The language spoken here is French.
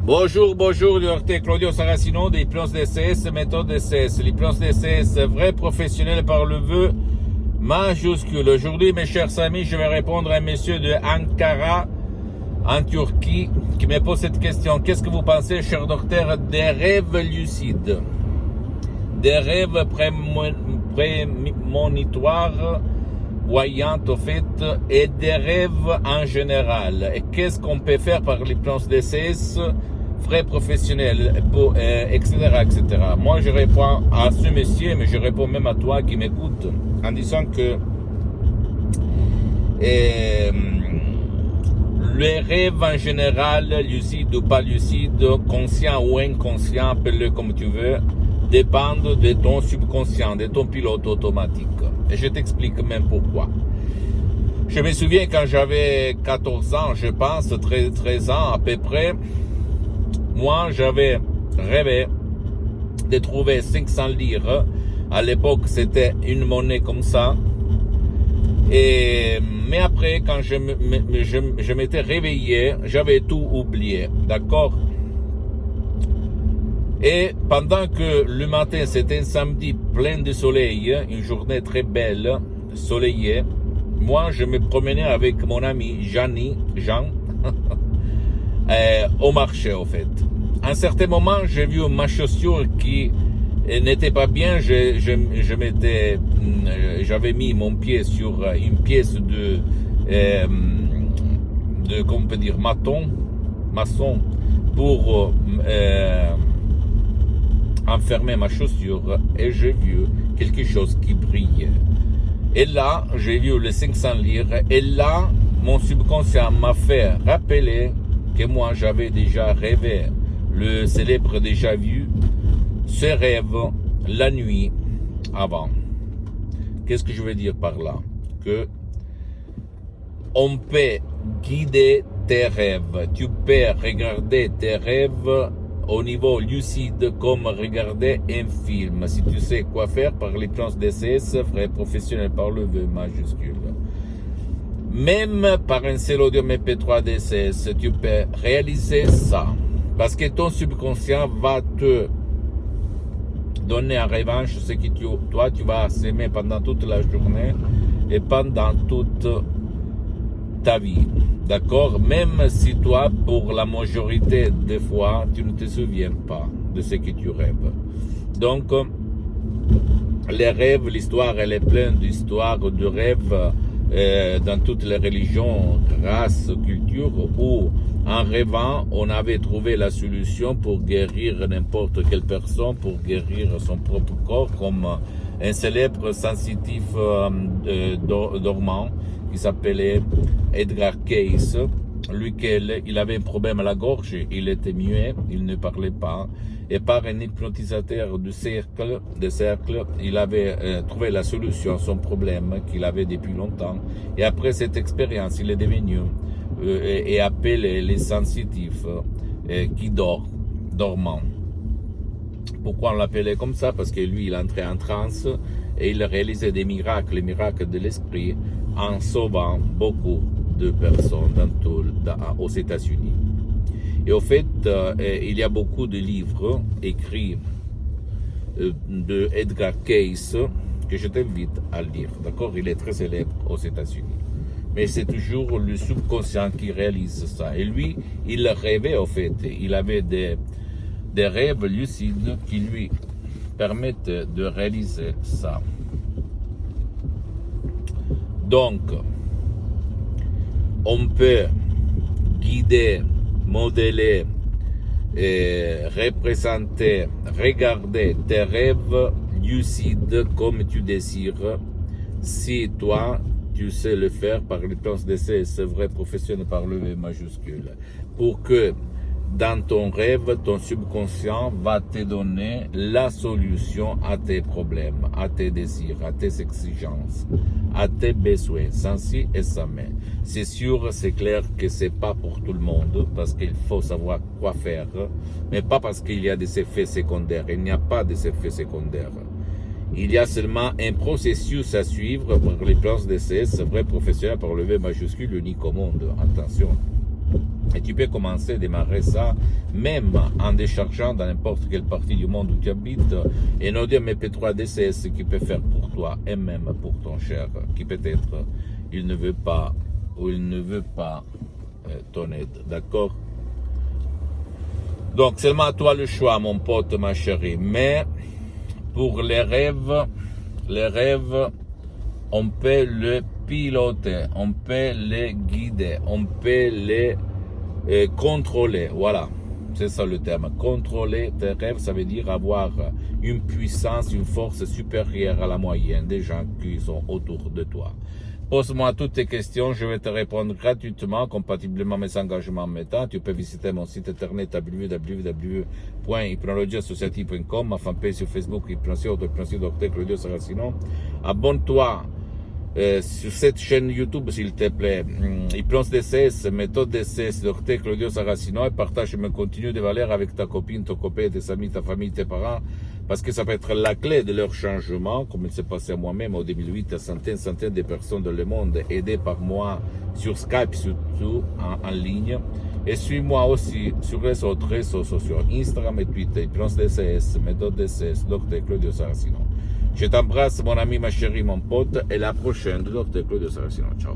Bonjour, docteur Claudio Saracino de l'hypnose DCS, méthode DCS. L'hypnose DCS, vrai professionnel par le vœu majuscule. Aujourd'hui, mes chers amis, je vais répondre à un monsieur de Ankara, en Turquie, qui me pose cette question. Qu'est-ce que vous pensez, cher docteur, des rêves lucides? Des rêves prémonitoires, voyantes, au fait, et des rêves en général. Et qu'est-ce qu'on peut faire par l'hypnose DCS, frais professionnels, etc., etc. Moi, je réponds à ce monsieur, mais je réponds même à toi qui m'écoute, en disant que les rêves en général, lucides ou pas lucides, conscients ou inconscients, appelle-le comme tu veux, dépendent de ton subconscient, de ton pilote automatique. Et je t'explique même pourquoi. Je me souviens quand j'avais 14 ans, je pense, 13 ans à peu près, moi j'avais rêvé de trouver 500 lire. À l'époque, c'était une monnaie comme ça. Mais après, quand je m'étais réveillé, j'avais tout oublié, d'accord? Et pendant que le matin, c'était un samedi plein de soleil, une journée très belle, soleillée, moi, je me promenais avec mon ami Jean, au marché, au fait. À un certain moment, j'ai vu ma chaussure qui n'était pas bien. J'avais mis mon pied sur une pièce de comment on peut dire, maçon, pour enfermer ma chaussure, et j'ai vu quelque chose qui brillait. Et là, j'ai vu les 500 lire, et là, mon subconscient m'a fait rappeler que moi, j'avais déjà rêvé, le célèbre déjà vu, ce rêve la nuit avant. Qu'est-ce que je veux dire par là? Que on peut guider tes rêves. Tu peux regarder tes rêves au niveau lucide comme regarder un film. Si tu sais quoi faire par l'hypnose DCS, vrai professionnel par le vœu majuscule. Même par un seul audio MP3 DCS, tu peux réaliser ça. Parce que ton subconscient va te donner en revanche ce que toi tu vas s'aimer pendant toute la journée et pendant toute ta vie. D'accord? Même si toi, pour la majorité des fois, tu ne te souviens pas de ce que tu rêves. Donc, les rêves, l'histoire, elle est pleine d'histoires, de rêves dans toutes les religions, races, cultures, où en rêvant, on avait trouvé la solution pour guérir n'importe quelle personne, pour guérir son propre corps, comme un célèbre sensitif dormant qui s'appelait Edgar Cayce. Lui, il avait un problème à la gorge, il était muet, il ne parlait pas. Et par un hypnotisateur de cercle, il avait trouvé la solution à son problème qu'il avait depuis longtemps. Et après cette expérience, il est devenu et appelle les sensitifs qui dormant. Pourquoi on l'appelait comme ça? Parce que lui, il entrait en transe et il réalisait des miracles, les miracles de l'esprit, en sauvant beaucoup de personnes aux États-Unis. Et au fait, il y a beaucoup de livres écrits de Edgar Cayce que je t'invite à lire. D'accord? Il est très célèbre aux États-Unis. Mais c'est toujours le subconscient qui réalise ça. Et lui, il rêvait, au fait. Il avait des rêves lucides qui lui permettent de réaliser ça. Donc, on peut guider, modeler, représenter, regarder tes rêves lucides comme tu désires, si toi, tu sais le faire par l'hypnose DCS, vrai professionnel par le V majuscule, pour que dans ton rêve, ton subconscient va te donner la solution à tes problèmes, à tes désirs, à tes exigences, à tes besoins, sans si et sans mais. C'est sûr, c'est clair que c'est pas pour tout le monde, parce qu'il faut savoir quoi faire, mais pas parce qu'il y a des effets secondaires. Il n'y a pas d'effets secondaires. Il y a seulement un processus à suivre par les plans DCS, vrai professionnel par le V majuscule, unique au monde. Attention. Et tu peux commencer à démarrer ça même en déchargeant dans n'importe quelle partie du monde où tu habites un audio MP3 DCS qui peut faire pour toi et même pour ton cher qui peut-être il ne veut pas ou il ne veut pas ton aide. D'accord? Donc seulement à toi le choix, mon pote, ma chérie. Mais pour les rêves, on peut les piloter, on peut les guider, on peut les contrôler. Voilà, c'est ça le terme. Contrôler tes rêves, ça veut dire avoir une puissance, une force supérieure à la moyenne des gens qui sont autour de toi. Pose-moi toutes tes questions, je vais te répondre gratuitement, compatiblement à mes engagements en temps. Tu peux visiter mon site internet www.hypnologieassociative.com, ma fanpage sur Facebook, Hypnosio, Dr Claudio Saracino. Abonne-toi sur cette chaîne YouTube, s'il te plaît, Hypnose DCS, méthode DCS, Dr Claudio Saracino, et partage mes contenus de valeur avec ta copine, ton copain, tes amis, ta famille, tes parents, parce que ça peut être la clé de leur changement, comme il s'est passé à moi-même en 2008, à centaines de personnes dans le monde, aidées par moi sur Skype, surtout en ligne. Et suis-moi aussi sur les autres réseaux sociaux, Instagram et Twitter, Hypnose DCS, méthode DCS, Dr Claudio Saracino. Je t'embrasse, mon ami, ma chérie, mon pote, et la prochaine de Dr Claudio Saracino. Ciao.